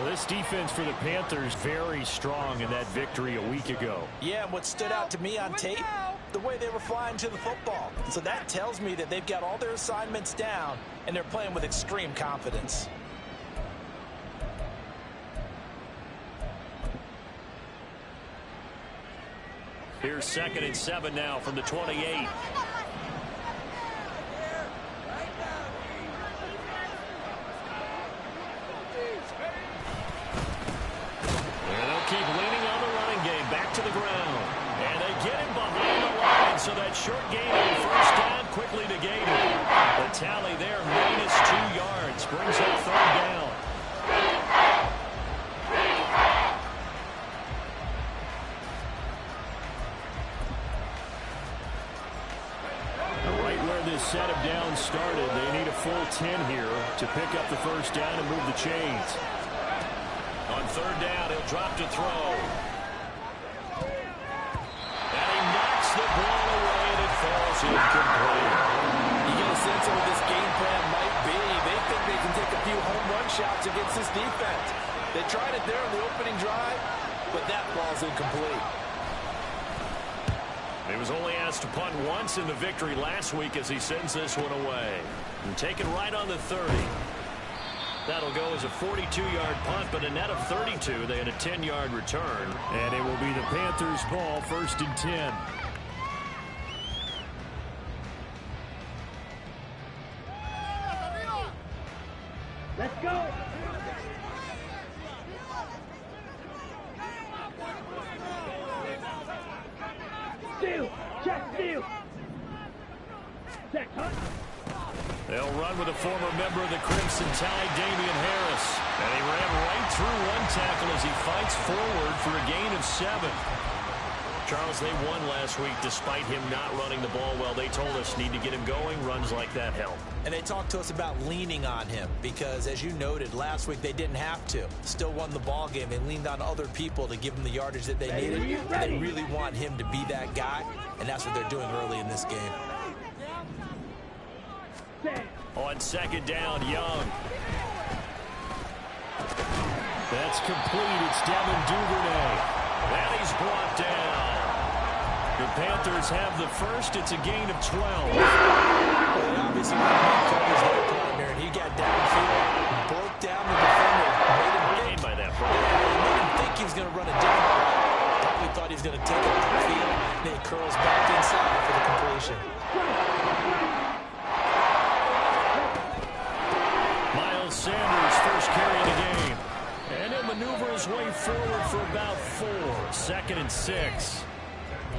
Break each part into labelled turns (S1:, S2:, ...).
S1: Well, this defense for the Panthers very strong in that victory a week ago.
S2: Yeah, and what stood out to me on tape, the way they were flying to the football. So that tells me that they've got all their assignments down, and they're playing with extreme confidence.
S1: Here's 2nd and 7 now from the 28. Keep leaning on the running game. Back to the ground. And they get him behind the line. So that short gain on first down quickly negated. The tally there, minus 2 yards. Brings up 3rd down. Right where this set of downs started, they need a full 10 here to pick up the first down and move the chains. On 3rd down, he'll drop to throw. And he knocks the ball away, and it falls incomplete.
S2: You get a sense of what this game plan might be. They think they can take a few home run shots against this defense. They tried it there on the opening drive, but that falls incomplete.
S1: He was only asked to punt once in the victory last week as he sends this one away. And taken right on the 30. That'll go as a 42-yard punt, but a net of 32. They had a 10-yard return. And it will be the Panthers' ball, 1st and 10.
S3: Let's go. Steal. Check steal. Check hunt.
S1: They'll run with a former member of the Crimson Tide, Damian Harris. And he ran right through one tackle as he fights forward for a gain of 7. Charles, they won last week despite him not running the ball well. They told us need to get him going. Runs like that help.
S2: And they talked to us about leaning on him because, as you noted, last week they didn't have to. Still won the ball game. They leaned on other people to give them the yardage that they needed. And they really want him to be that guy, and that's what they're doing early in this game.
S1: On 2nd down, Young. That's complete. It's Devin Duvernay. And he's brought down. The Panthers have the first. It's a gain of 12.
S2: Well, they obviously covers their partner, and he got downfield, broke down the defender, made him
S1: by that point.
S2: Made him think he was going to run a different route. Probably thought he was going to take it to the field. Then he curls back inside for the completion.
S1: Miles Sanders first carry of the game. And he'll maneuver his way forward for about 4. 2nd and 6.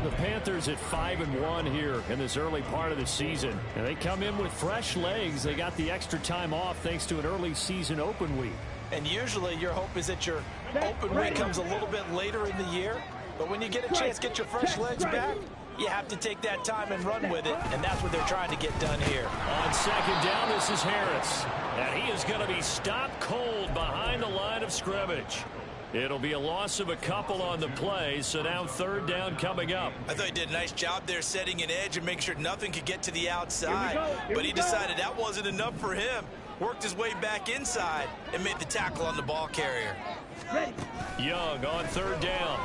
S1: The Panthers at 5-1 here in this early part of the season. And they come in with fresh legs. They got the extra time off thanks to an early season open week.
S2: And usually your hope is that your open week comes a little bit later in the year. But when you get a chance to get your fresh legs back, you have to take that time and run with it. And that's what they're trying to get done here.
S1: On 2nd down, this is Harris. And he is going to be stopped cold behind the line of scrimmage. It'll be a loss of a couple on the play, so now 3rd down coming up.
S2: I thought he did a nice job there setting an edge and making sure nothing could get to the outside. But he decided that wasn't enough for him. Worked his way back inside and made the tackle on the ball carrier.
S1: Young on 3rd down.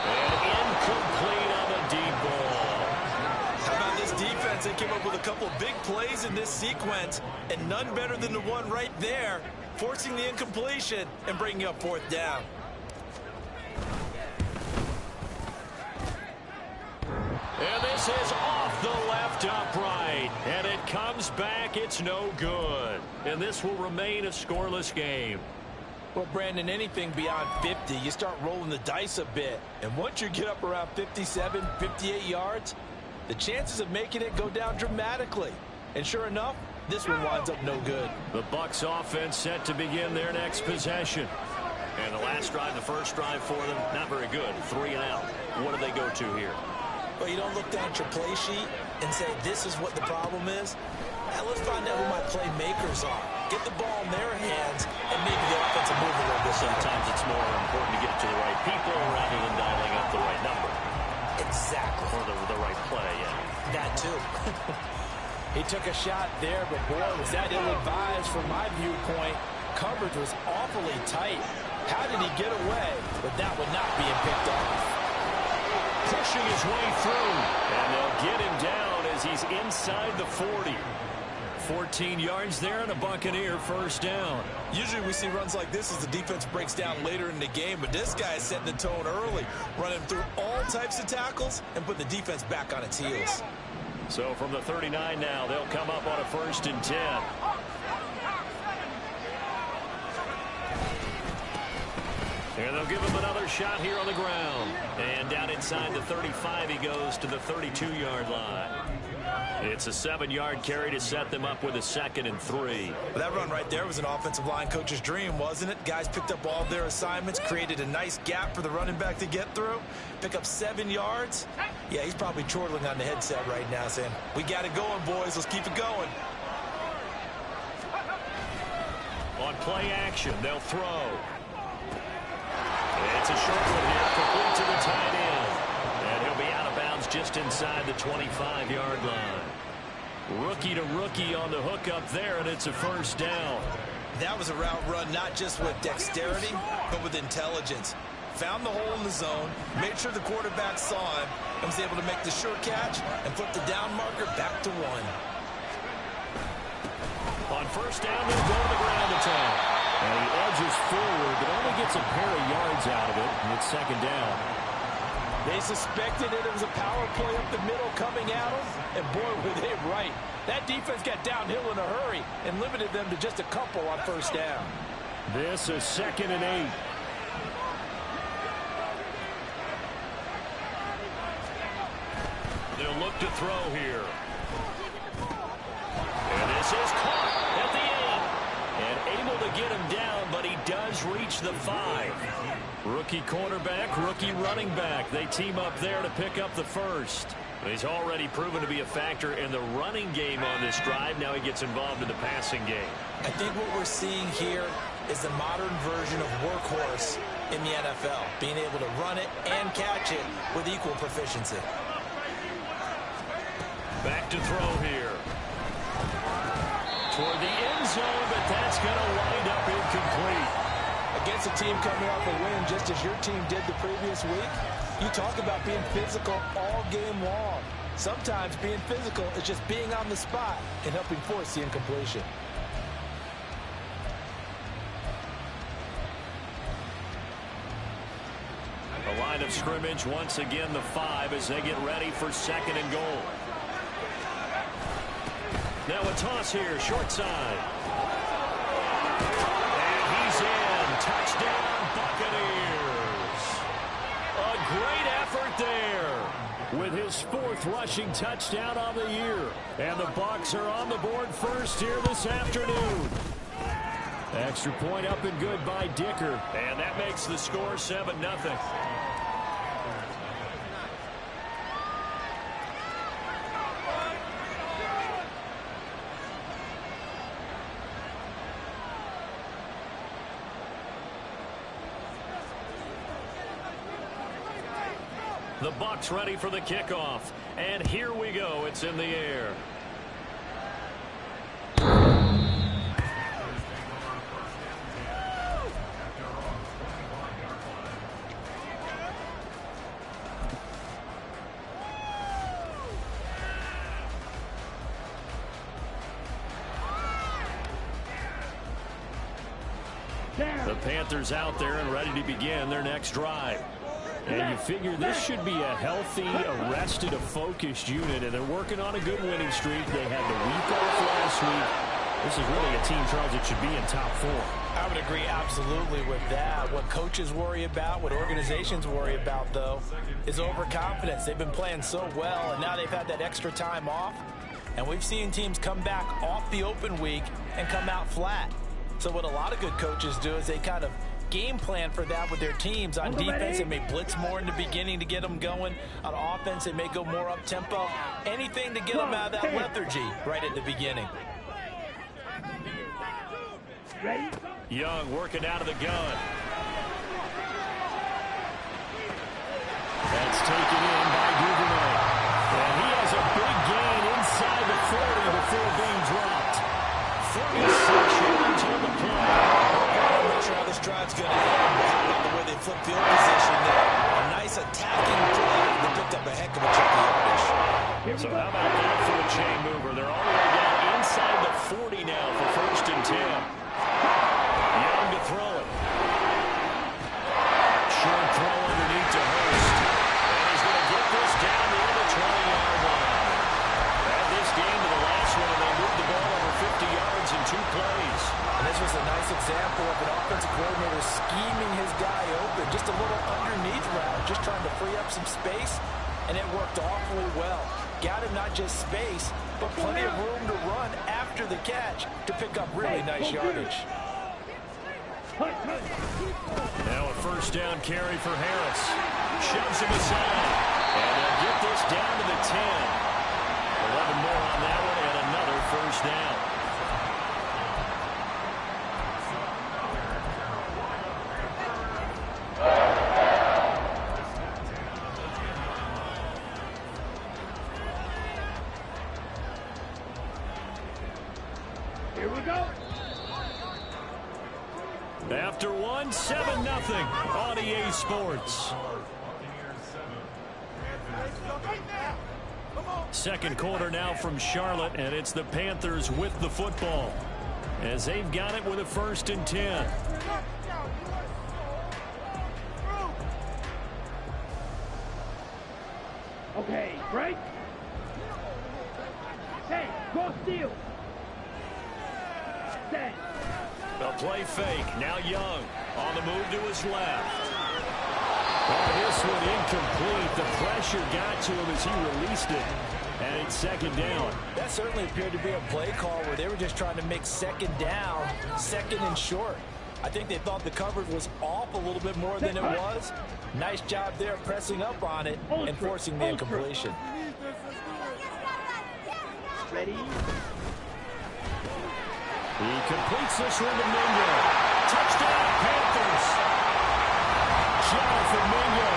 S1: And incomplete on the deep ball.
S2: How about this defense? They came up with a couple big plays in this sequence, and none better than the one right there, forcing the incompletion and bringing up 4th down.
S1: And this is off the left upright. And it comes back. It's no good. And this will remain a scoreless game.
S2: Well, Brandon, anything beyond 50, you start rolling the dice a bit. And once you get up around 57, 58 yards, the chances of making it go down dramatically. And sure enough, this one winds up no good.
S1: The Bucs offense set to begin their next possession. And the last drive, the first drive for them, not very good. 3 and out. What do they go to here?
S2: Well, you don't look down at your play sheet and say, this is what the problem is. Now let's find out who my playmakers are. Get the ball in their hands, and maybe the offense will move a little bit.
S1: Sometimes it's more important to get it to the right people rather than dialing up the right number.
S2: Exactly.
S1: Or the right play, yeah.
S2: That too. He took a shot there, but boy, was that ill-advised from my viewpoint. Coverage was awfully tight. How did he get away with that one not being picked off?
S1: Pushing his way through, and they'll get him down as he's inside the 40. 14 yards there and a Buccaneer first down.
S2: Usually we see runs like this as the defense breaks down later in the game, but this guy is setting the tone early, running through all types of tackles and putting the defense back on its heels.
S1: So from the 39 now, they'll come up on a 1st and 10. And they'll give him another shot here on the ground. And down inside the 35, he goes to the 32-yard line. It's a 7-yard carry to set them up with a 2nd and 3.
S2: Well, that run right there was an offensive line coach's dream, wasn't it? Guys picked up all their assignments, created a nice gap for the running back to get through, pick up 7 yards. Yeah, he's probably chortling on the headset right now saying, we got it going, boys. Let's keep it going.
S1: On play action, they'll throw. It's a short one here, complete to the tight end. And he'll be out of bounds just inside the 25-yard line. Rookie to rookie on the hook up there, and it's a first down.
S2: That was a route run not just with dexterity, but with intelligence. Found the hole in the zone, made sure the quarterback saw him, and was able to make the sure catch and put the down marker back to 1.
S1: On first down, they'll go to the ground attack. And he edges forward, but only gets a pair of yards out of it, and it's 2nd down.
S2: They suspected it was a power play up the middle coming at them, and boy, were they right. That defense got downhill in a hurry and limited them to just a couple on first down.
S1: This is 2nd and 8. They'll look to throw here. And this is caught at the 8. And able to get him down, but he does reach the 5. Rookie cornerback, rookie running back. They team up there to pick up the first. He's already proven to be a factor in the running game on this drive. Now he gets involved in the passing game.
S2: I think what we're seeing here is the modern version of workhorse in the NFL, being able to run it and catch it with equal proficiency.
S1: Back to throw here. Toward the end zone, but that's going to wind up incomplete.
S2: Against a team coming off a win just as your team did the previous week, you talk about being physical all game long. Sometimes being physical is just being on the spot and helping force the incompletion.
S1: The line of scrimmage, once again the 5 as they get ready for 2nd and goal. Now a toss here, short side. And he's in. Touchdown, Buccaneers. A great effort there with his 4th rushing touchdown on the year. And the Bucs are on the board first here this afternoon. Extra point up and good by Dicker. And that makes the score 7-0. The Bucs ready for the kickoff. And here we go. It's in the air. The Panthers out there and ready to begin their next drive. And you figure this should be a healthy, arrested, a focused unit, and they're working on a good winning streak. They had the week off last week. This is really a team, Charles, that should be in top 4.
S2: I would agree absolutely with that. What coaches worry about, what organizations worry about, though, is overconfidence. They've been playing so well, and now they've had that extra time off. And we've seen teams come back off the open week and come out flat. So what a lot of good coaches do is they kind of game plan for that with their teams. On defense, they may blitz more in the beginning to get them going. On offense, they may go more up-tempo. Anything to get them out of that lethargy right at the beginning.
S1: Young working out of the gun. That's taken in by Duvernay. And he has a big gain inside the 40 before
S2: just trying to free up some space, and it worked awfully well. Got him not just space, but plenty of room to run after the catch to pick up really nice yardage.
S1: Now a first down carry for Harris. Shoves him aside. And they'll get this down to the 10. 11 more on that one and another first down.
S3: Here we go.
S1: After one, 7-0 on EA Sports. Second quarter now from Charlotte, and it's the Panthers with the football as they've got it with a 1st and 10.
S3: Okay, break. Hey, go steal. Set.
S1: A play fake. Now Young on the move to his left. Oh, this one incomplete. The pressure got to him as he released it. And it's 2nd down.
S2: That certainly appeared to be a play call where they were just trying to make 2nd down, 2nd and short. I think they thought the coverage was off a little bit more than it was. Nice job there pressing up on it and forcing the incompletion.
S3: Ready?
S1: He completes this one to Mingo. Touchdown, Panthers. Jonathan Mingo,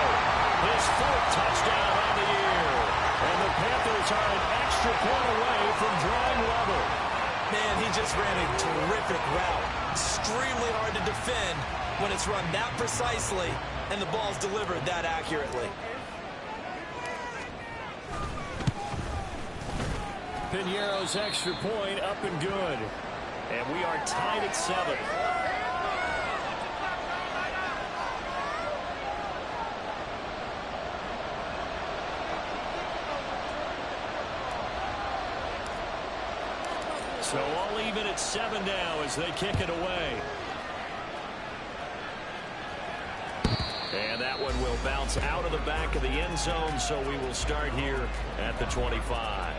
S1: his 4th touchdown on the year. And the Panthers are an extra point away from drawing level.
S2: Man, he just ran a terrific route. Extremely hard to defend when it's run that precisely and the ball's delivered that accurately.
S1: Piñeiro's extra point up and good. And we are tied at 7. So all even at 7 now as they kick it away. And that one will bounce out of the back of the end zone, so we will start here at the 25.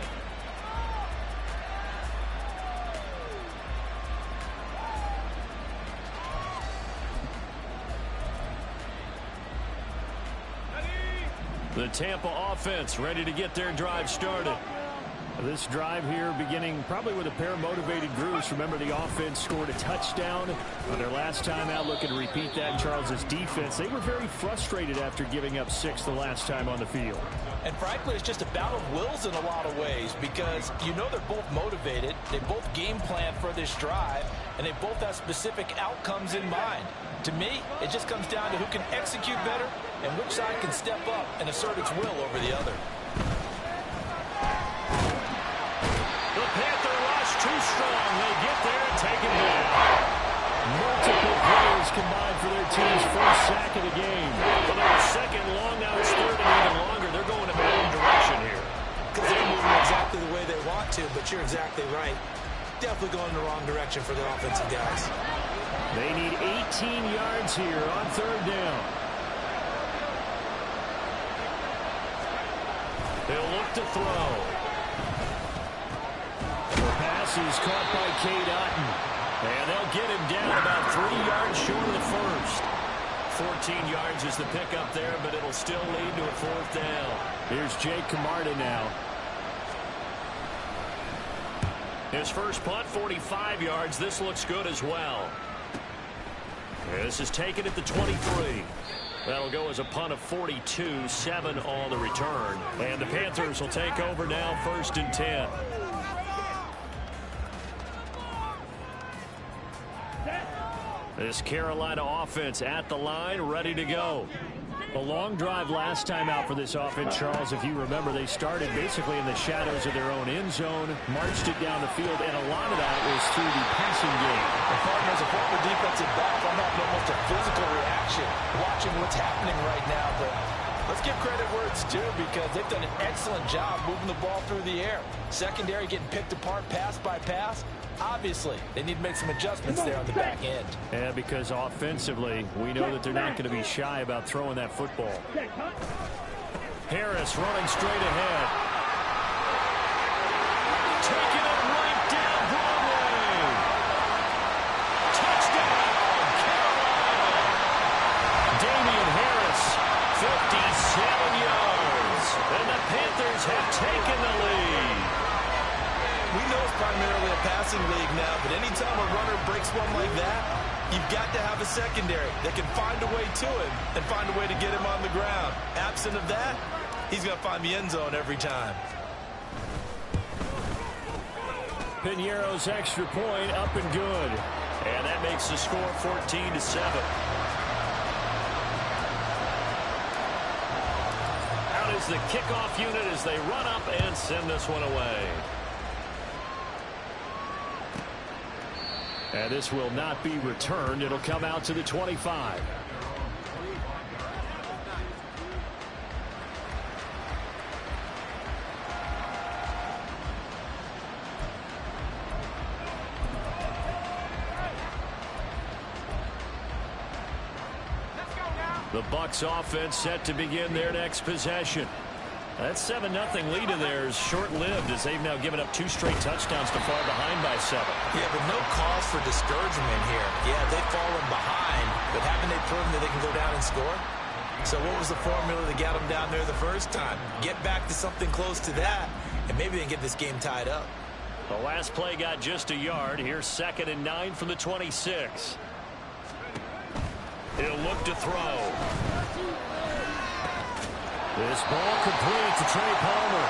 S1: The Tampa offense ready to get their drive started. This drive here beginning probably with a pair of motivated groups. Remember, the offense scored a touchdown on their last time out, looking to repeat that in Charles' defense. They were very frustrated after giving up 6 the last time on the field.
S2: And frankly, it's just a battle of wills in a lot of ways because you know they're both motivated. They both game plan for this drive, and they both have specific outcomes in mind. To me, it just comes down to who can execute better and which side can step up and assert its will over the other.
S1: The Panther rush too strong. They get there and take it down. Multiple players combined for their team's first sack of the game. Well, they were second long. Now it's 3rd and even longer. They're going in the wrong direction here.
S2: Because they're moving exactly the way they want to, but you're exactly right. Definitely going in the wrong direction for the offensive guys.
S1: They need 18 yards here on 3rd down. They'll look to throw. The pass is caught by Cade Otton. And they'll get him down about 3 yards short of the first. 14 yards is the pickup there, but it'll still lead to a 4th down. Here's Jake Camarda now. His first punt, 45 yards. This looks good as well. This is taken at the 23. That'll go as a punt of 42, 7 on the return. And the Panthers will take over now, 1st and 10. This Carolina offense at the line, ready to go. A long drive last time out for this offense, Charles. If you remember, they started basically in the shadows of their own end zone, marched it down the field, and a lot of that was through the passing game.
S2: As a former defensive back, I'm having almost a physical reaction watching what's happening right now. The Let's give credit where it's due because they've done an excellent job moving the ball through the air. Secondary getting picked apart pass by pass. Obviously, they need to make some adjustments there on the back end.
S1: Yeah, because offensively, we know that they're not going to be shy about throwing that football. Harris running straight ahead. Taking it right down Broadway. Touchdown, Carolina. Damian Harris, 57 yards. And the Panthers have taken the lead.
S2: We know it's primarily a passing league now, but anytime a runner breaks one like that, you've got to have a secondary that can find a way to him and find a way to get him on the ground. Absent of that, he's going to find the end zone every time.
S1: Piñeiro's extra point up and good. And that makes the score 14-7. Out is the kickoff unit as they run up and send this one away. And this will not be returned. It'll come out to the 25. The Bucs offense set to begin their next possession. That 7-0 lead of theirs short-lived as they've now given up 2 straight touchdowns to fall behind by 7.
S2: Yeah, but no cause for discouragement here. Yeah, they've fallen behind, but haven't they proven that they can go down and score? So what was the formula that got them down there the first time? Get back to something close to that, and maybe they can get this game tied up.
S1: The last play got just a yard. Here's 2nd and 9 from the 26. He'll look to throw. This ball complete to Trey Palmer.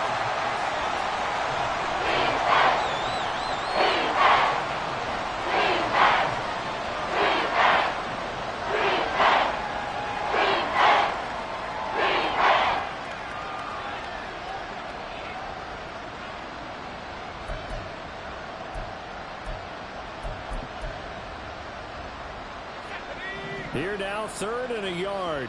S1: Here now, 3rd and a yard.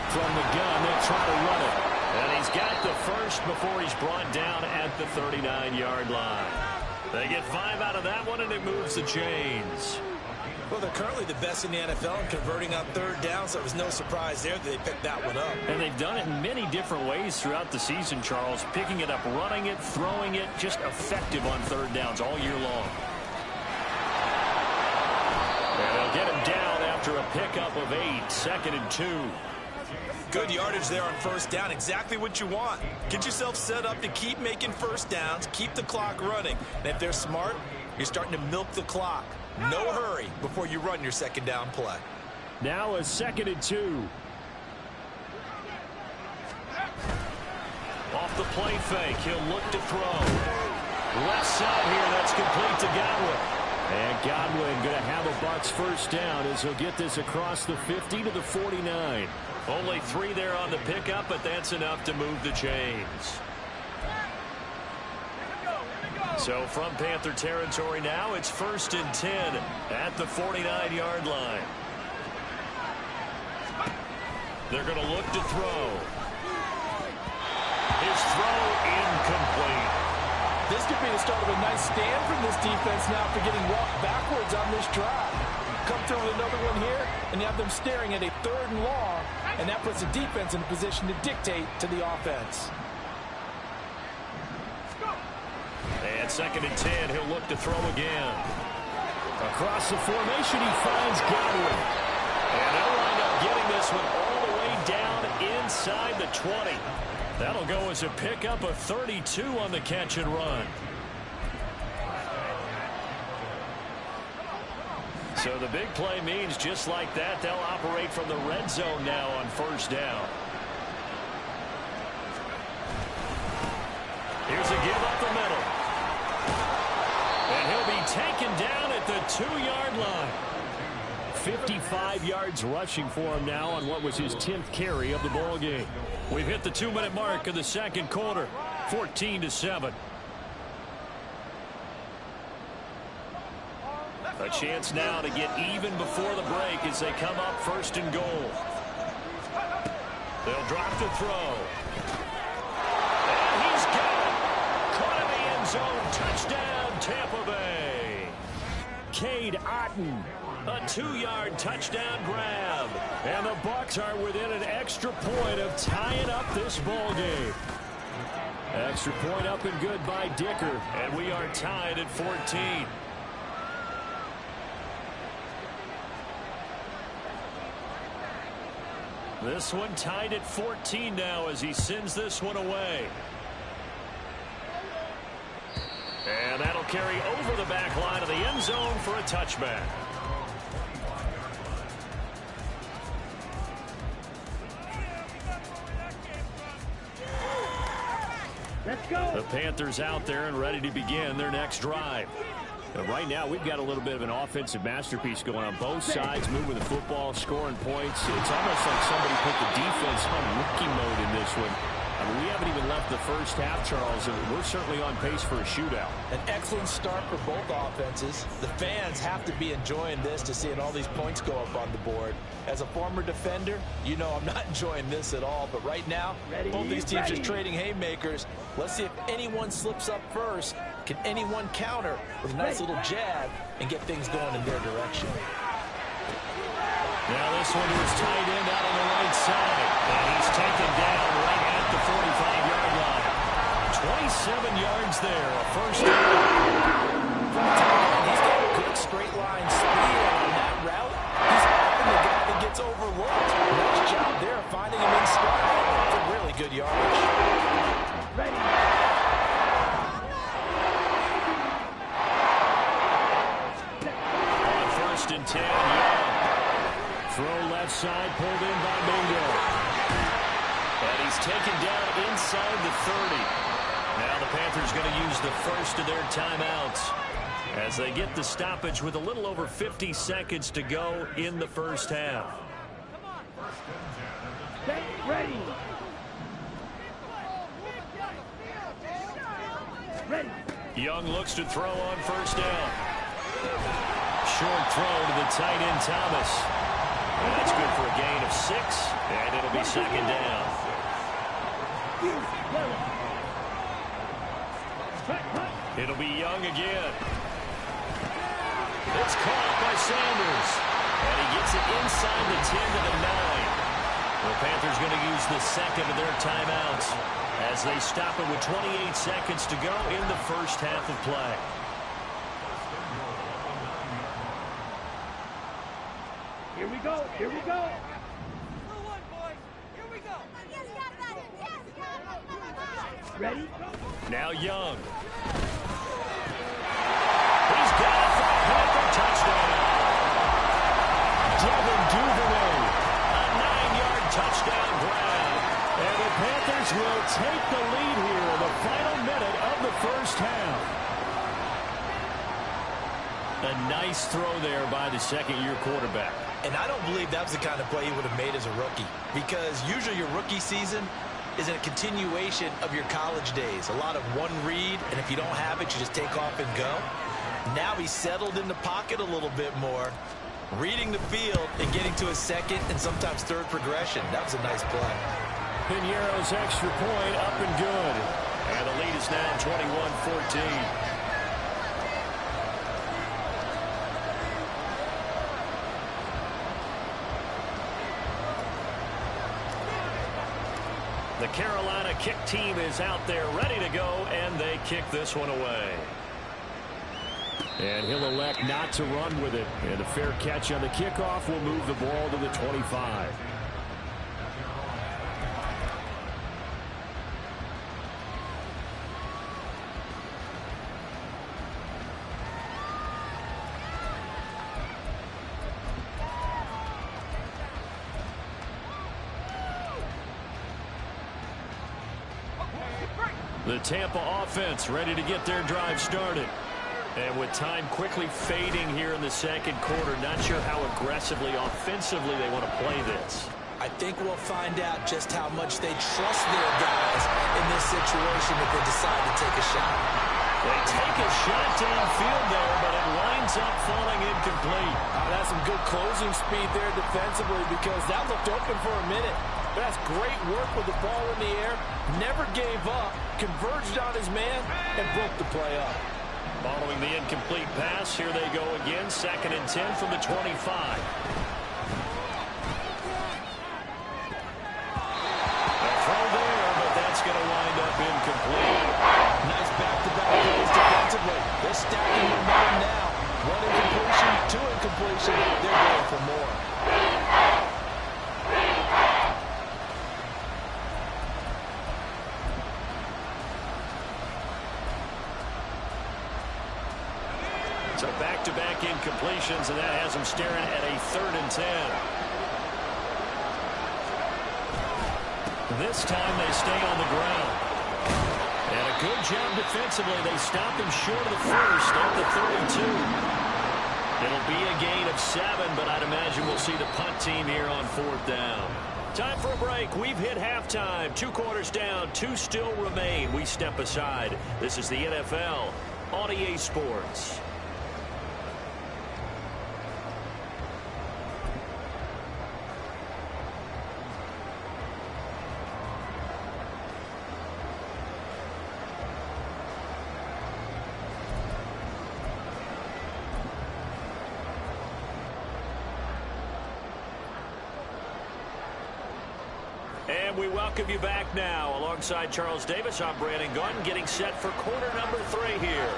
S1: From the gun, they'll try to run it. And he's got the first before he's brought down at the 39-yard line. They get 5 out of that one, and it moves the chains.
S2: Well, they're currently the best in the NFL in converting on 3rd down, so it was no surprise there that they picked that one up.
S1: And they've done it in many different ways throughout the season, Charles. Picking it up, running it, throwing it, just effective on 3rd downs all year long. And they'll get him down after a pickup of 8, 2nd and 2.
S2: Good yardage there on 1st down, exactly what you want. Get yourself set up to keep making 1st downs, keep the clock running. And if they're smart, you're starting to milk the clock. No hurry before you run your 2nd down play.
S1: Now a 2nd and 2. Off the play fake, he'll look to throw. Left side here, that's complete to Godwin. And Godwin going to have a Bucs 1st down as he'll get this across the 50 to the 49. Only 3 there on the pickup, but that's enough to move the chains. So from Panther territory now, it's 1st and 10 at the 49-yard line. They're going to look to throw. His throw incomplete.
S2: This could be the start of a nice stand from this defense now for getting walked backwards on this drive. Come through with another one here, and you have them staring at a 3rd and long, and that puts the defense in a position to dictate to the offense.
S1: And 2nd and 10, he'll look to throw again. Across the formation, he finds Godwin. And they'll wind up getting this one all the way down inside the 20. That'll go as a pickup of 32 on the catch and run. So the big play means just like that, they'll operate from the red zone now on 1st down. Here's a give up the middle. And he'll be taken down at the 2-yard line. 55 yards rushing for him now on what was his 10th carry of the ball game. We've hit the 2-minute mark of the 2nd quarter, 14-7. A chance now to get even before the break as they come up first and goal. They'll drop the throw. And he's got it. Caught in the end zone. Touchdown, Tampa Bay. Cade Otton, a 2-yard touchdown grab. And the Bucs are within an extra point of tying up this ball game. Extra point up and good by Dicker. And we are tied at 14. This one tied at 14 now as he sends this one away. And that'll carry over the back line of the end zone for a touchback.
S3: Let's go.
S1: The Panthers out there and ready to begin their next drive. And right now, we've got a little bit of an offensive masterpiece going on both sides, moving the football, scoring points. It's almost like somebody put the defense on rookie mode in this one. I mean, we haven't even left the first half, Charles, and we're certainly on pace for a shootout.
S2: An excellent start for both offenses. The fans have to be enjoying this to seeing all these points go up on the board. As a former defender, you know I'm not enjoying this at all. But right now, both these teams just trading haymakers. Let's see if anyone slips up first. Can anyone counter with a nice little jab and get things going in their direction?
S1: Now this one was tight end out on the right side. And he's taken down right at the 45-yard line. 27 yards there, a first down.
S2: He's got a good straight line speed on that route. He's often the guy that gets overlooked. Nice job there finding him in stride. It's a really good yardage.
S3: Ready.
S1: On first and 10, Young. Throw left side, pulled in by Mingo. And he's taken down inside the 30. Now the Panthers going to use the first of their timeouts as they get the stoppage with a little over 50 seconds to go in the first half.
S3: Get ready. Ready.
S1: Young looks to throw on first down. Short throw to the tight end, Thomas. And that's good for a gain of 6, and it'll be second down. It'll be Young again. It's caught by Sanders. And he gets it inside the 10 to the 9. The Panthers going to use the second of their timeouts as they stop it with 28 seconds to go in the first half of play.
S3: Here we go. Here we go. Ready?
S1: Now Young. He's got it for a Panther touchdown. Devin Duvernay, a 9-yard touchdown grab. And the Panthers will take the lead here in the final minute of the first half. A nice throw there by the second-year quarterback.
S2: And I don't believe that was the kind of play he would have made as a rookie, because usually your rookie season is a continuation of your college days. A lot of one read, and if you don't have it, you just take off and go. Now he's settled in the pocket a little bit more, reading the field and getting to a second and sometimes third progression. That was a nice play.
S1: Piñeiro's extra point up and good. And the lead is now 21-14. The Carolina kick team is out there ready to go, and they kick this one away. And he'll elect not to run with it. And a fair catch on the kickoff will move the ball to the 25. The Tampa offense ready to get their drive started. And with time quickly fading here in the second quarter, not sure how aggressively, offensively they want to play this.
S2: I think we'll find out just how much they trust their guys in this situation if they decide to take a shot.
S1: They take a shot downfield there, but it winds up falling incomplete.
S2: That's some good closing speed there defensively because that looked open for a minute. But that's great work with the ball in the air. Never gave up, converged on his man, and broke the play up.
S1: Following the incomplete pass, here they go again. 2nd and 10 from the 25. That's going to wind up incomplete.
S2: Nice back-to-back plays defensively. They're stacking momentum now. 1 incompletion, 2 incompletion. They're going for more.
S1: So back-to-back incompletions, and that has them staring at a 3rd and 10. This time they stay on the ground. And a good job defensively. They stop him short of the first at the 32. It'll be a gain of 7, but I'd imagine we'll see the punt team here on 4th down. Time for a break. We've hit halftime. 2 quarters down. 2 still remain. We step aside. This is the NFL on EA Sports. And we welcome you back now. Alongside Charles Davis, I'm Brandon Gaudin, getting set for quarter number 3 here.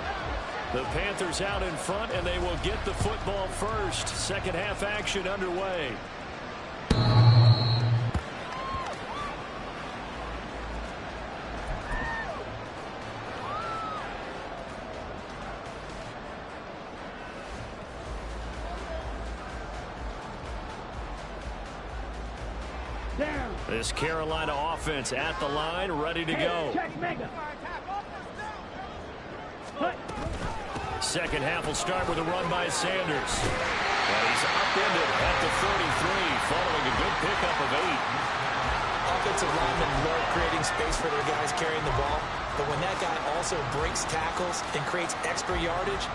S1: The Panthers out in front, and they will get the football first. Second half action underway. This Carolina offense at the line, ready to go. Second half will start with a run by Sanders. And he's upended at the 33, following a good pickup of 8.
S2: Offensive linemen love creating space for their guys carrying the ball. But when that guy also breaks tackles and creates extra yardage,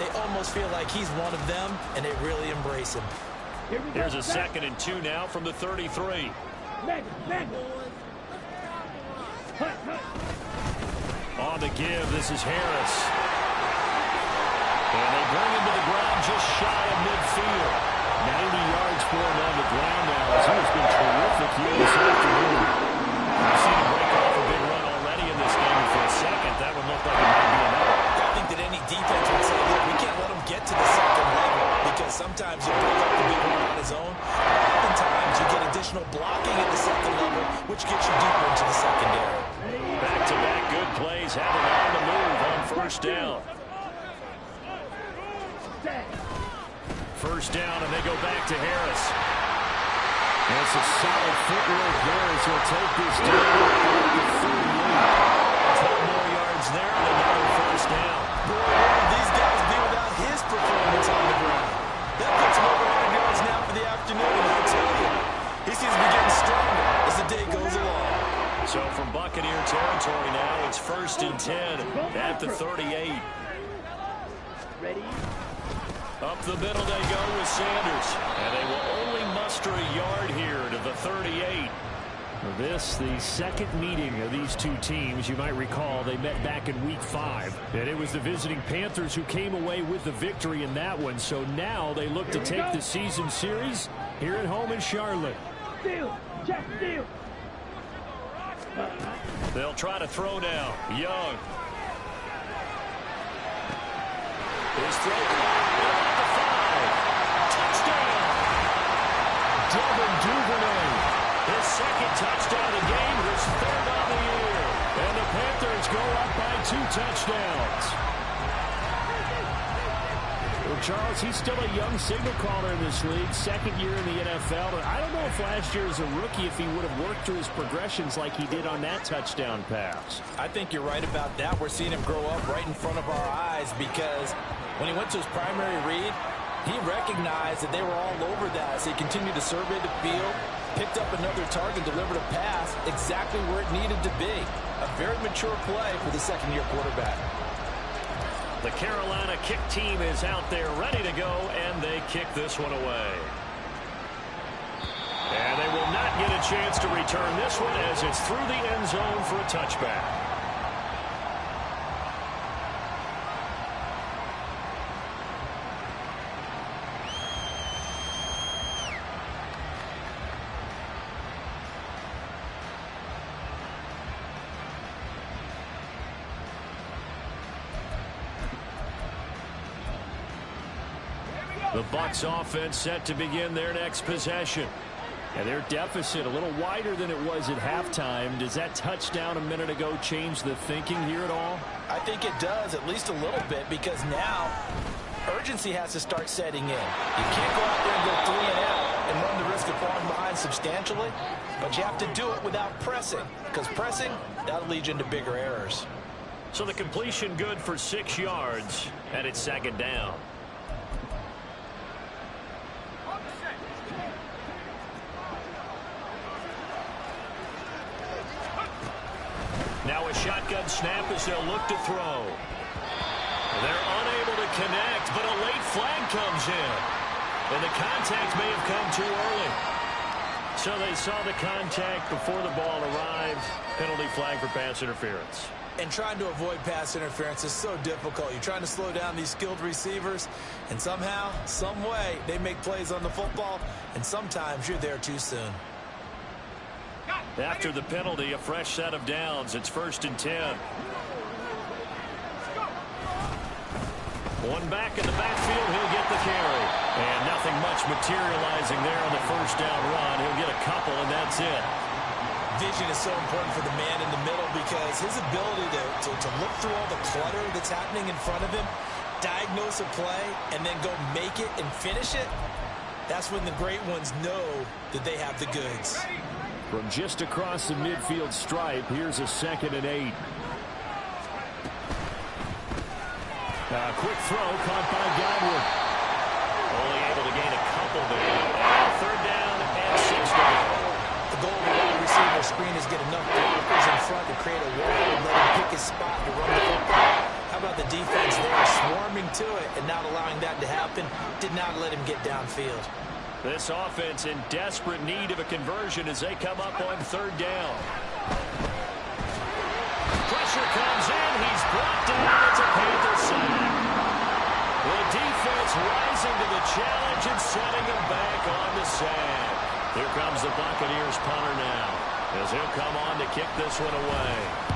S2: they almost feel like he's one of them, and they really embrace him.
S1: Here's a 2nd and 2 now from the 33. On the give, this is Harris. And they bring him to the ground just shy of midfield. 90 yards for him on the ground now, as he has been terrific here this afternoon. We've seen him break off a big run already in this game, and for a second, that would look like it might be another.
S2: I think that any defense would say, look, we can't let him get to the second level, because sometimes you break up the big run on his own. Oftentimes, you get additional blocking at the second level, which gets you deeper into the secondary.
S1: Back-to-back good plays, have him on the move on 1st down. 1st down, and they go back to Harris. And it's a solid footwork there as he'll take this down to 38. 10 more yards there, and another 1st down.
S2: Boy, where would these guys be without his performance on the ground? That puts him over 100 yards now for the afternoon, and I'll tell you, he seems to be getting stronger as the day goes along.
S1: So from Buccaneer territory now, it's 1st and 10 at the 38.
S3: Ready?
S1: Up the middle they go with Sanders. And they will only muster a yard here to the 38. This, the second meeting of these two teams. You might recall they met back in Week 5. And it was the visiting Panthers who came away with the victory in that one. So now they look to take the season series here at home in Charlotte.
S3: Steal! Check, steal!
S1: They'll try to throw now. Young. His throw at the 5. Touchdown! Devin Duvernay. His second touchdown of the game, his 3rd on the year. And the Panthers go up by 2 touchdowns. Well, Charles, he's still a young signal caller in this league, 2nd year in the NFL. But I don't know if last year as a rookie, if he would have worked through his progressions like he did on that touchdown pass.
S2: I think you're right about that. We're seeing him grow up right in front of our eyes because when he went to his primary read, he recognized that they were all over that. So he continued to survey the field, picked up another target, delivered a pass exactly where it needed to be. A very mature play for the 2nd-year quarterback.
S1: The Carolina kick team is out there ready to go, and they kick this one away. And they will not get a chance to return this one as it's through the end zone for a touchback. The Bucs offense set to begin their next possession. And their deficit a little wider than it was at halftime. Does that touchdown a minute ago change the thinking here at all?
S2: I think it does, at least a little bit, because now urgency has to start setting in. You can't go out there and go 3 and out and run the risk of falling behind substantially, but you have to do it without pressing, because pressing, that'll lead you into bigger errors.
S1: So the completion good for 6 yards, and it's second down. Now a shotgun snap as they'll look to throw. They're unable to connect, but a late flag comes in. And the contact may have come too early. So they saw the contact before the ball arrived. Penalty flag for pass interference.
S2: And trying to avoid pass interference is so difficult. You're trying to slow down these skilled receivers, and somehow, some way, they make plays on the football, and sometimes you're there too soon.
S1: After the penalty, a fresh set of downs. It's 1st and 10. One back in the backfield. He'll get the carry. And nothing much materializing there on the first down run. He'll get a couple, and that's it.
S2: Vision is so important for the man in the middle because his ability to look through all the clutter that's happening in front of him, diagnose a play, and then go make it and finish it, that's when the great ones know that they have the goods.
S1: From just across the midfield stripe, here's a 2nd and 8. A quick throw caught by Godwin. Only able to gain a couple there. And 3rd down and 6 to go.
S2: The goal of the wide receiver screen is get enough blockers in front to create a wall and let him pick his spot to run the football. How about the defense there swarming to it and not allowing that to happen? Did not let him get downfield.
S1: This offense in desperate need of a conversion as they come up on 3rd down. Pressure comes in. He's brought down. It's a Panther sack. The defense rising to the challenge and setting him back on the sack. Here comes the Buccaneers punter now as he'll come on to kick this one away.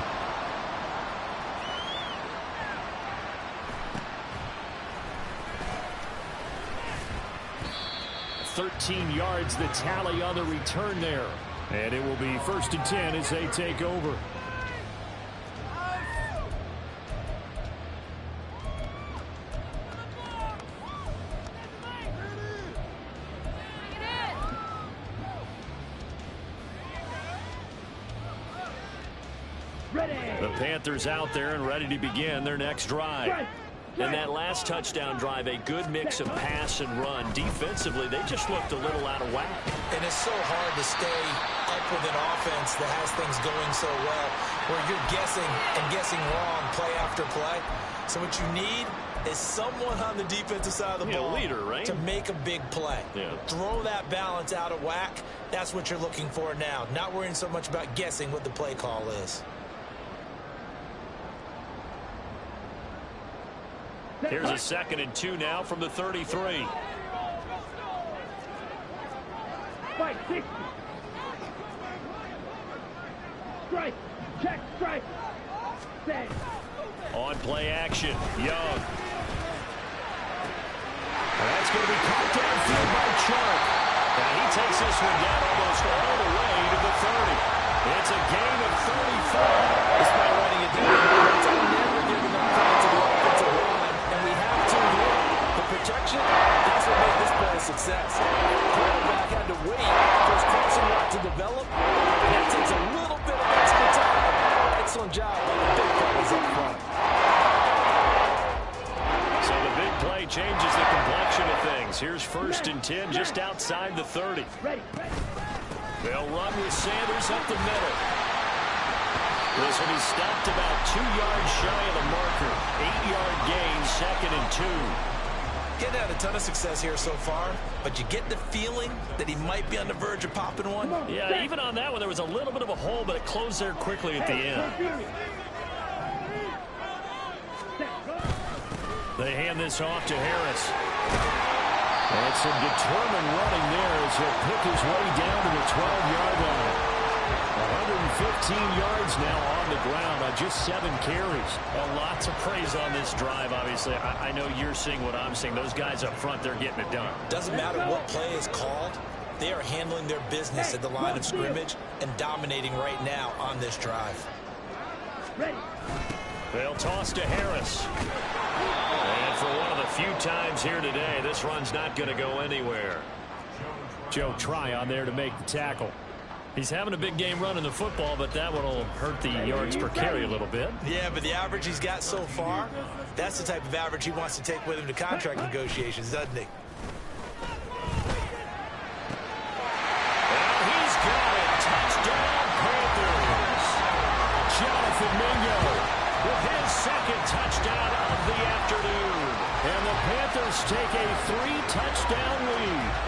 S1: 13 yards the tally on the return there. And it will be 1st and 10 as they take over. The Panthers out there and ready to begin their next drive. And that last touchdown drive, a good mix of pass and run. Defensively, they just looked a little out of whack.
S2: And it's so hard to stay up with an offense that has things going so well, where you're guessing and guessing wrong play after play. So what you need is someone on the defensive side of the ball,
S1: leader, right?
S2: to make a big play.
S1: Yeah. Throw
S2: that balance out of whack. That's what you're looking for now. Not worrying so much about guessing what the play call is.
S1: Here's a 2nd and 2 now from the 33.
S3: Fight, 60. Strike, check, strike. Set.
S1: On play action, Young. And that's going to be caught downfield by Chark. And he takes this one down almost all the way to the 30. It's a gain of 34.
S2: Despite running it down, it's never giving up time to the offensive line. And we have to win. The protection, that's what made this play a success. Quarterback had to wait for his crossing route to develop. And that takes a little bit of extra time. Excellent job by the big fellas up front.
S1: So the big play changes the complexion of things. Here's 1st and 10 just outside the 30. They'll run with Sanders up the middle. This one is stopped about 2 yards shy of the marker. 8-yard gain, 2nd and 2.
S2: Getting had a ton of success here so far, but you get the feeling that he might be on the verge of popping one.
S1: Yeah, even on that one, there was a little bit of a hole, but it closed there quickly at the end. They hand this off to Harris. And some determined running there as he'll pick his way down to the 12-yard line. 115 yards now on the ground on just 7 carries.
S4: Well, lots of praise on this drive, obviously. I know you're seeing what I'm seeing. Those guys up front, they're getting it done.
S2: Doesn't matter what play is called. They are handling their business at the line of scrimmage and dominating right now on this drive.
S1: They'll toss to Harris. And for one of the few times here today, this run's not going to go anywhere. Joe Tryon there to make the tackle. He's having a big game running the football, but that one will hurt the yards per carry a little bit.
S2: Yeah, but the average he's got so far, that's the type of average he wants to take with him to contract negotiations, doesn't he?
S1: And he's got it. Touchdown, Panthers. Jonathan Mingo with his 2nd touchdown of the afternoon. And the Panthers take a 3-touchdown lead.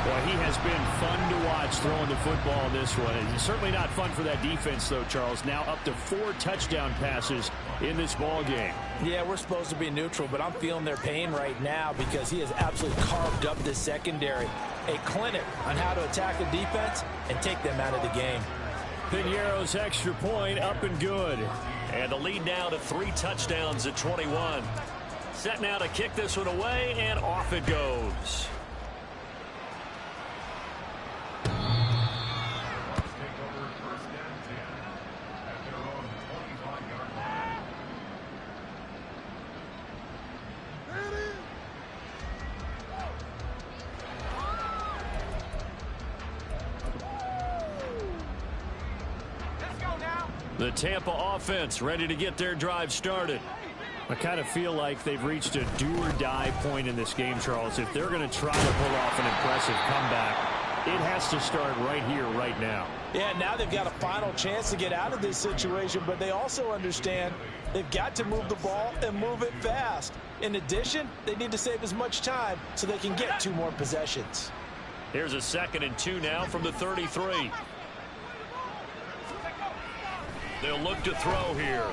S1: Well, he has been fun to watch throwing the football in this one. It's certainly not fun for that defense, though, Charles. Now up to 4 touchdown passes in this ball game.
S4: Yeah, we're supposed to be neutral, but I'm feeling their pain right now because he has absolutely carved up this secondary. A clinic on how to attack the defense and take them out of the game.
S1: Piñeiro's extra point up and good. And the lead now to 3 touchdowns at 21. Set now to kick this one away, and off it goes. The Tampa offense ready to get their drive started. I kind of feel like they've reached a do-or-die point in this game, Charles. If they're going to try to pull off an impressive comeback, it has to start right here, right now.
S4: Yeah, now they've got a final chance to get out of this situation, but they also understand they've got to move the ball and move it fast. In addition, they need to save as much time so they can get 2 more possessions.
S1: Here's a 2nd and 2 now from the 33. They'll look to throw here.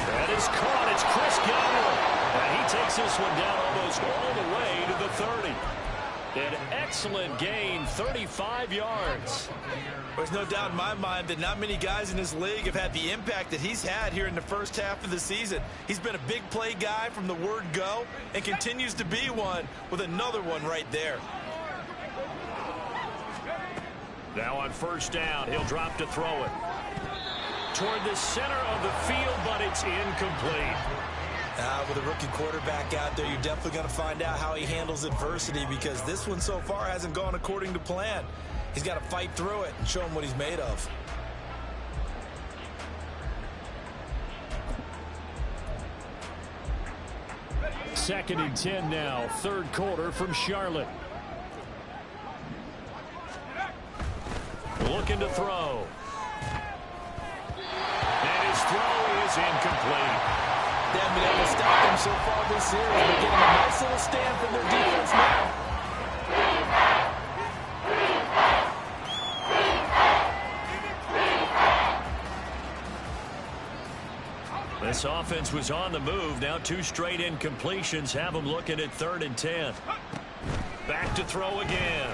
S1: That is caught. It's Chris Godwin. And he takes this one down almost all the way to the 30. An excellent gain, 35 yards.
S2: There's no doubt in my mind that not many guys in this league have had the impact that he's had here in the first half of the season. He's been a big play guy from the word go and continues to be one with another one right there.
S1: Now on 1st down, he'll drop to throw it. Toward the center of the field, but it's incomplete.
S2: With a rookie quarterback out there, you're definitely going to find out how he handles adversity because this one so far hasn't gone according to plan. He's got to fight through it and show him what he's made of.
S1: Second and 10 now, 3rd quarter from Charlotte. Looking to throw. And his throw is incomplete.
S4: They haven't been able to stop them so far this series. They're getting a nice little stand from their defense now.
S1: This offense was on the move. Now 2 straight incompletions have them looking at 3rd and 10. Back to throw again.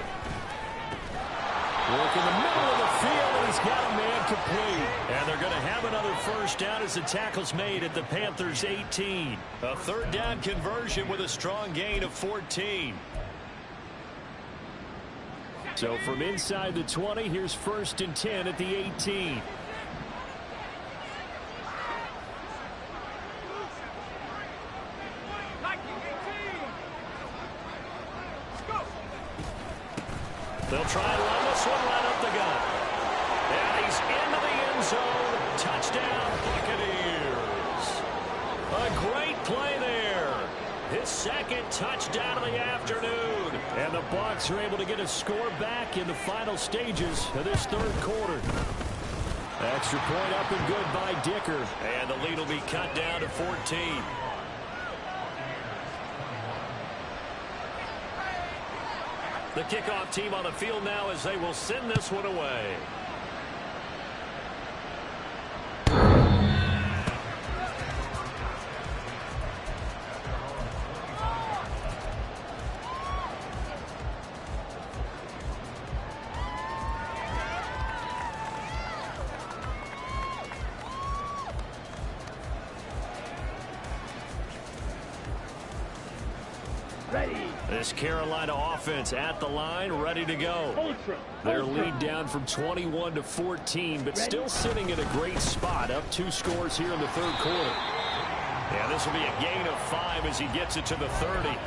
S1: Work in the middle of the field, and he's got a man complete. And they're going to have another 1st down as the tackle's made at the Panthers' 18. A 3rd down conversion with a strong gain of 14. So from inside the 20, here's 1st and 10 at the 18. They'll try to run this one right up the gut. And he's into the end zone. Touchdown, Buccaneers. A great play there. His second touchdown of the afternoon. And the Bucs are able to get a score back in the final stages of this third quarter. Extra point up and good by Dicker. And the lead will be cut down to 14. The kickoff team on the field now as they will send this one away. This Carolina offense at the line, ready to go. Their lead down from 21 to 14, but still sitting in a great spot, up 2 scores here in the third quarter. Yeah, this will be a gain of 5 as he gets it to the 30.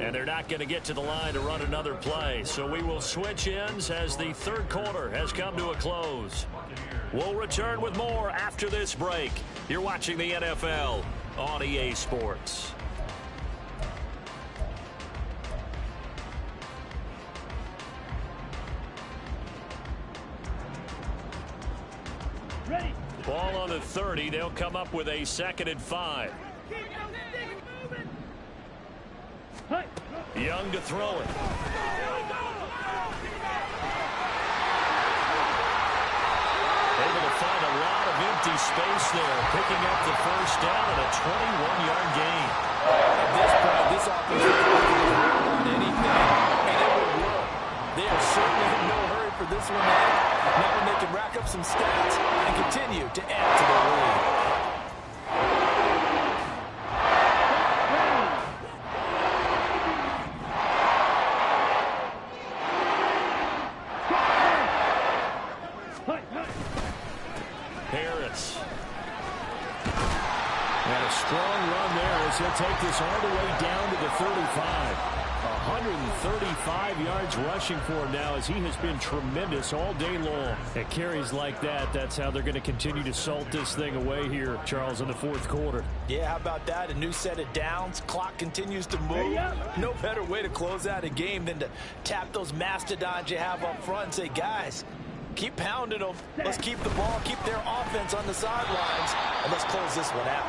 S1: And they're not going to get to the line to run another play. So we will switch ends as the third quarter has come to a close. We'll return with more after this break. You're watching the NFL on EA Sports.
S3: Ready.
S1: Ball on the 30. They'll come up with a 2nd and 5. Young to throw it. Able to find a lot of empty space there, picking up the first down and a 21-yard gain.
S2: At this point, this offense is not on anything, and it will work. They are certainly in no hurry for this one to end. Now when they can rack up some stats and continue to add to their lead.
S1: He'll take this all the way down to the 35. 135 yards rushing for him now as he has been tremendous all day long. At carries like that, that's how they're going to continue to salt this thing away here, Charles, in the fourth quarter.
S2: Yeah, how about that? A new set of downs. Clock continues to move. No better way to close out a game than to tap those mastodons you have up front and say, guys, keep pounding them. Let's keep the ball, keep their offense on the sidelines, and let's close this one out.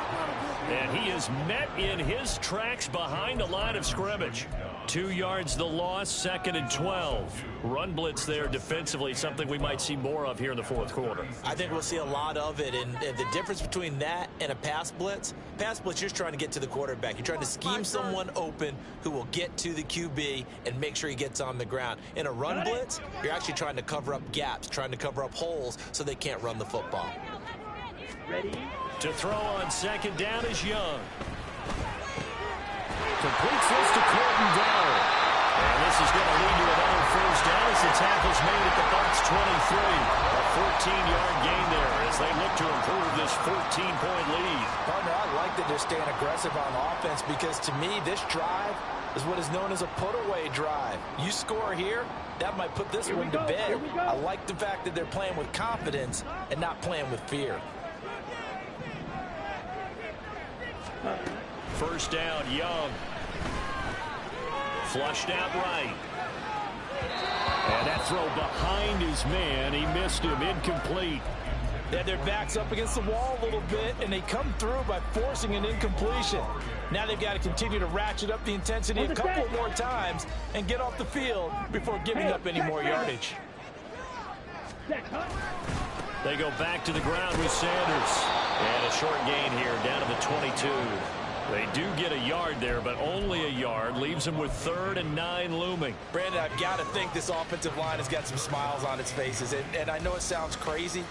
S1: And he is met in his tracks behind the line of scrimmage. 2 yards the loss, 2nd and 12. Run blitz there defensively, something we might see more of here in the fourth quarter.
S2: I think we'll see a lot of it, and the difference between that and a pass blitz, you're just trying to get to the quarterback. You're trying to scheme someone open who will get to the QB and make sure he gets on the ground. In a run blitz, you're actually trying to cover up gaps, trying to cover up holes so they can't run the football.
S3: Ready.
S1: To throw on 2nd down is Young. Completes this to Courtney Dowell. And this is going to lead to another first down as the tackle's made at the Bucs 23. A 14-yard gain there as they look to improve this 14-point lead.
S2: Partner, I like that they're staying aggressive on offense because to me, this drive is what is known as a put-away drive. You score here, that might put this one to bed. I like the fact that they're playing with confidence and not playing with fear.
S1: First down, Young. Flushed out right. And that throw behind his man. He missed him. Incomplete.
S2: They had their backs up against the wall a little bit, and they come through by forcing an incompletion. Now they've got to continue to ratchet up the intensity a couple more times and get off the field before giving up any more yardage.
S1: They go back to the ground with Sanders. And a short gain here down to the 22. They do get a yard there, but only a yard. Leaves them with 3rd and 9 looming.
S2: Brandon, I've got to think this offensive line has got some smiles on its faces. And I know it sounds crazy,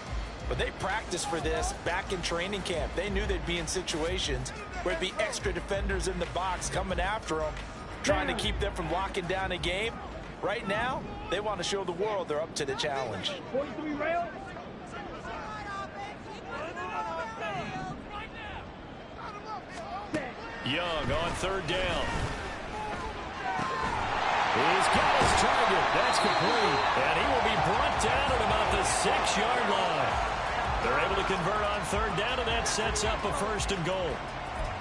S2: but they practiced for this back in training camp. They knew they'd be in situations where it'd be extra defenders in the box coming after them, trying to keep them from locking down a game. Right now, they want to show the world they're up to the challenge.
S3: 43 rail.
S1: Young on 3rd down. He's got his target. That's complete. And he will be brought down at about the 6-yard line. They're able to convert on third down, and that sets up a first and goal.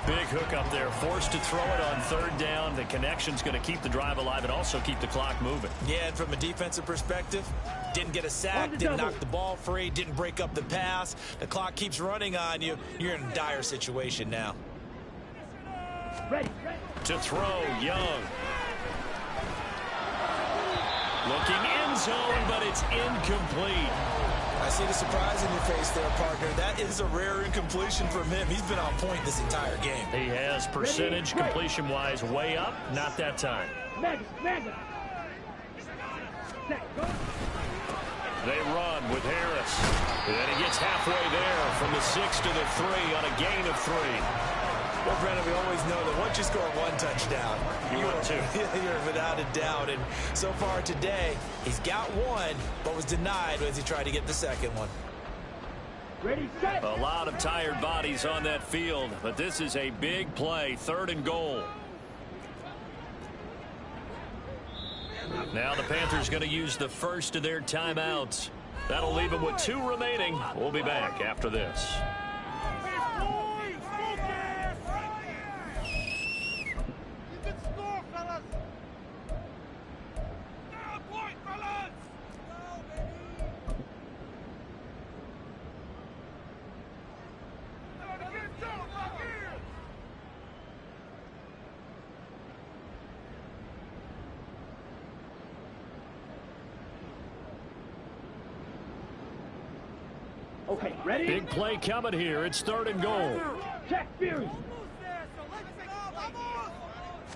S1: Big hook up there, forced to throw it on third down. The connection's going to keep the drive alive and also keep the clock moving.
S2: Yeah, and from a defensive perspective, didn't get a sack, didn't knock the ball free, didn't break up the pass. The clock keeps running on you. You're in a dire situation now.
S3: Ready.
S1: To throw, Young. Looking end zone, but it's incomplete.
S2: I see the surprise in your face there, partner. That is a rare incompletion from him. He's been on point this entire game.
S1: He has percentage completion-wise way up. Not that time.
S3: Mega.
S1: They run with Harris. And he gets halfway there from the 6 to the 3 on a gain of 3.
S2: Well, Brennan, we always know that once you score one touchdown, you're without a doubt. And so far today, he's got one, but was denied as he tried to get the second one.
S3: Ready, set.
S1: A lot of tired bodies on that field, but this is a big play, 3rd and goal. Now the Panthers going to use the first of their timeouts. That'll leave them with 2 remaining. We'll be back after this.
S3: Okay, ready?
S1: Big play coming here. It's 3rd and goal.
S3: Check, Fury.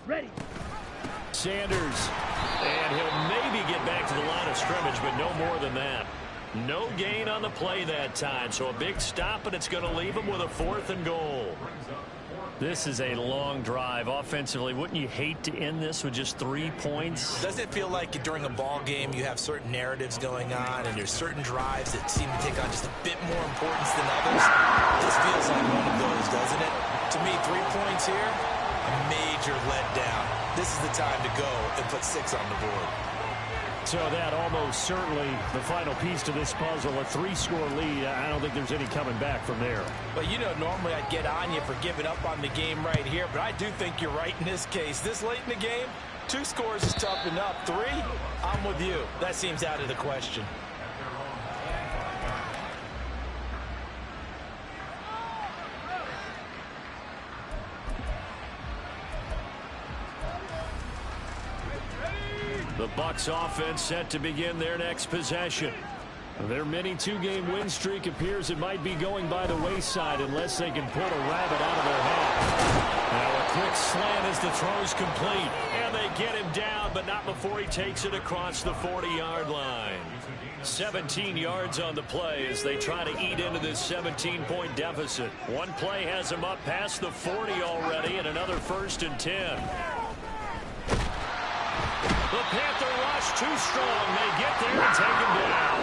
S3: Ready.
S1: Sanders. And he'll maybe get back to the line of scrimmage, but no more than that. No gain on the play that time. So a big stop, and it's going to leave him with a 4th and goal. This is a long drive offensively. Wouldn't you hate to end this with just 3 points?
S2: Doesn't it feel like during a ball game you have certain narratives going on and there's certain drives that seem to take on just a bit more importance than others? This feels like one of those, doesn't it? To me, 3 points here, a major letdown. This is the time to go and put 6 on the board.
S1: So that almost certainly the final piece to this puzzle, a 3-score lead. I don't think there's any coming back from there.
S2: But you know, normally I'd get on you for giving up on the game right here, but I do think you're right in this case. This late in the game, 2 scores is tough enough. 3, I'm with you. That seems out of the question.
S1: The Bucs offense set to begin their next possession. Their mini 2-game win streak appears it might be going by the wayside unless they can pull a rabbit out of their hat. Now a quick slant as the throw's complete. And they get him down, but not before he takes it across the 40-yard line. 17 yards on the play as they try to eat into this 17-point deficit. One play has them up past the 40 already, and another 1st and 10. The Panther rush too strong. They get there and take him down.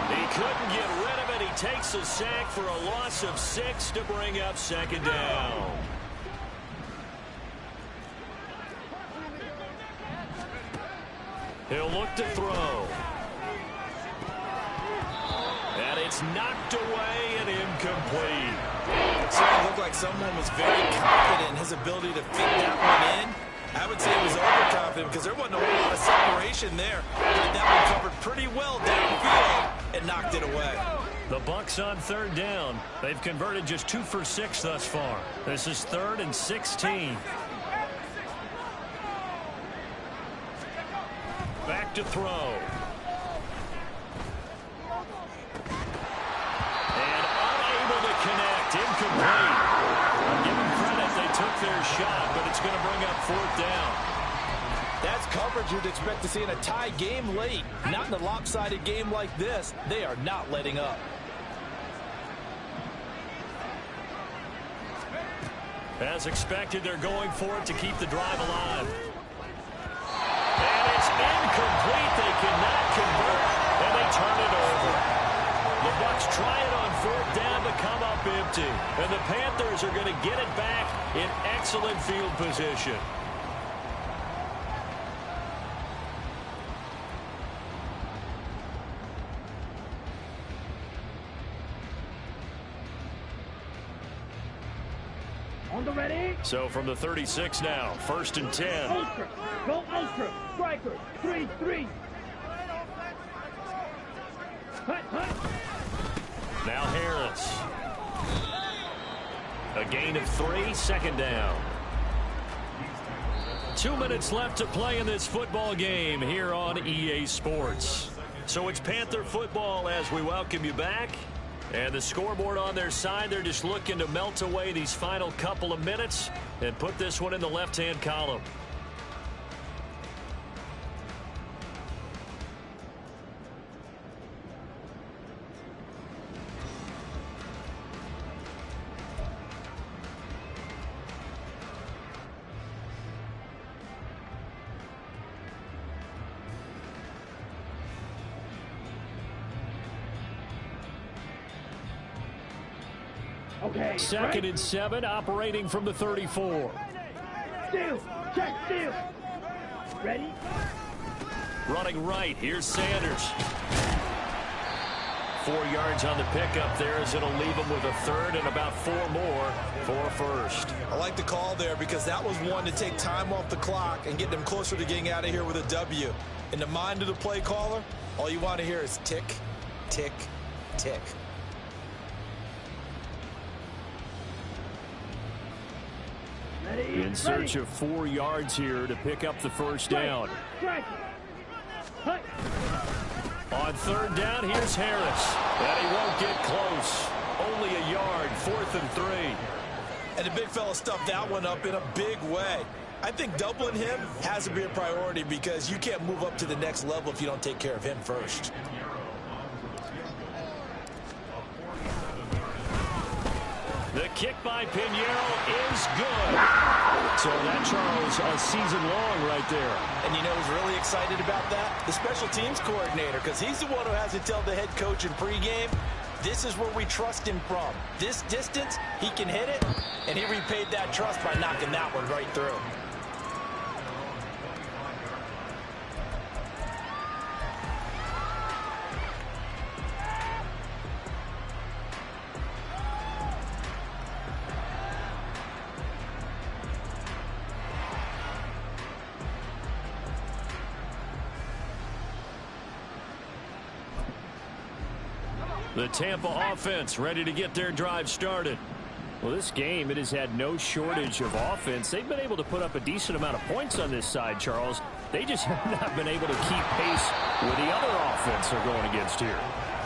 S1: He couldn't get rid of it. He takes a sack for a loss of 6 to bring up 2nd down. He'll look to throw. And it's knocked away and incomplete.
S2: It certainly looked like someone was very confident in his ability to fit that one in. I would say he was overconfident because there wasn't a whole lot of separation there. But that one covered pretty well downfield and knocked it away.
S1: The Bucs on 3rd down. They've converted just 2 for 6 thus far. This is 3rd and 16. Back to throw. And unable to connect. Incomplete. Give them credit. They took their shot, but it's going to bring up 4th down.
S2: That's coverage you'd expect to see in a tie game late. Not in a lopsided game like this. They are not letting up.
S1: As expected, they're going for it to keep the drive alive. And it's incomplete. They cannot convert, and they turn it over. The Bucs try it on 4th down to come up empty. And the Panthers are going to get it back in excellent field position.
S3: On the ready.
S1: So from the 36 now, 1st and 10.
S3: Ultra. Go ultra. Striker. 3-3. Hut, hut.
S1: Now Harris. A gain of 3, 2nd down. 2 minutes left to play in this football game here on EA Sports. So it's Panther football as we welcome you back. And the scoreboard on their side, they're just looking to melt away these final couple of minutes and put this one in the left-hand column.
S3: Okay.
S1: 2nd and 7, operating from the 34.
S3: Steal. Check. Steal. Ready.
S1: Running right. Here's Sanders. 4 yards on the pickup there as it'll leave him with a 3rd and about 4 more for a 1st.
S4: I like the call there because that was one to take time off the clock and get them closer to getting out of here with a W. In the mind of the play caller, all you want to hear is tick, tick, tick.
S3: Ready.
S1: In search of 4 yards here to pick up the 1st down.
S3: Strike. Hut.
S1: On 3rd down, here's Harris. And he won't get close. Only a yard, 4th and 3.
S4: And the big fella stuffed that one up in a big way. I think doubling him has to be a priority because you can't move up to the next level if you don't take care of him first.
S1: The kick by Pinheiro is good. So that, Charles, a season long right there.
S4: And you know who's really excited about that? The special teams coordinator, because he's the one who has to tell the head coach in pregame, this is where we trust him from. This distance, he can hit it, and he repaid that trust by knocking that one right through.
S1: The Tampa offense ready to get their drive started. Well, this game, it has had no shortage of offense. They've been able to put up a decent amount of points on this side, Charles. They just have not been able to keep pace with the other offense they're going against here.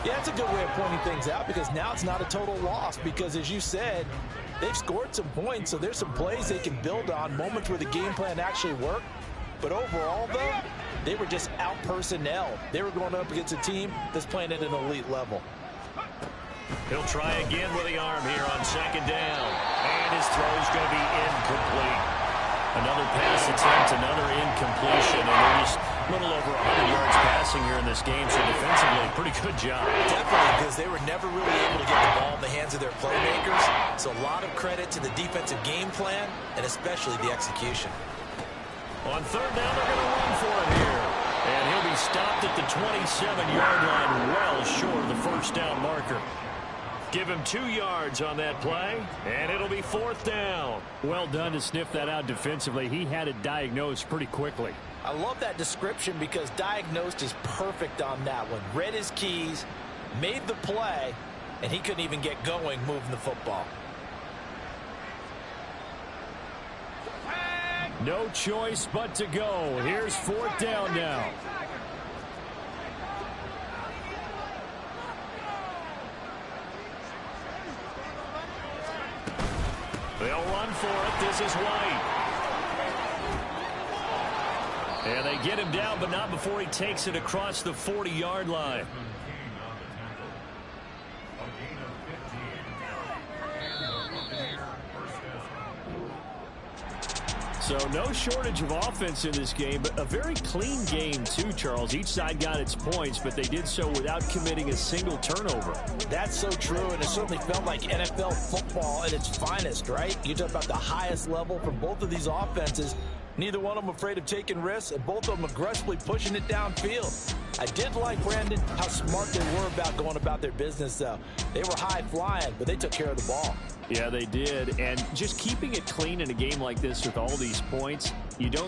S4: Yeah, that's a good way of pointing things out because now it's not a total loss because, as you said, they've scored some points, so there's some plays they can build on, moments where the game plan actually worked. But overall, though, they were just out-personnel. They were going up against a team that's playing at an elite level.
S1: He'll try again with the arm here on 2nd down. And his throw's going to be incomplete. Another pass attempt, another incompletion. And they're just a little over 100 yards passing here in this game. So defensively, pretty good job.
S4: Definitely, because they were never really able to get the ball in the hands of their playmakers. So a lot of credit to the defensive game plan and especially the execution.
S1: On 3rd down, they're going to run for it here. And he'll be stopped at the 27-yard line, well short of the 1st down marker. Give him 2 yards on that play, and it'll be 4th down. Well done to sniff that out defensively. He had it diagnosed pretty quickly.
S4: I love that description because diagnosed is perfect on that one. Read his keys, made the play, and he couldn't even get going moving the football.
S1: No choice but to go. Here's 4th down now. They'll run for it. This is White. And they get him down, but not before he takes it across the 40-yard line. So no shortage of offense in this game, but a very clean game too, Charles. Each side got its points, but they did so without committing a single turnover.
S4: That's so true, and it certainly felt like NFL football at its finest, right? You talk about the highest level from both of these offenses. Neither one of them afraid of taking risks, and both of them aggressively pushing it downfield.
S2: I did like, Brandon, how smart they were about going about their business, though. They were high-flying, but they took care of the ball.
S1: Yeah, they did. And just keeping it clean in a game like this with all these points, you don't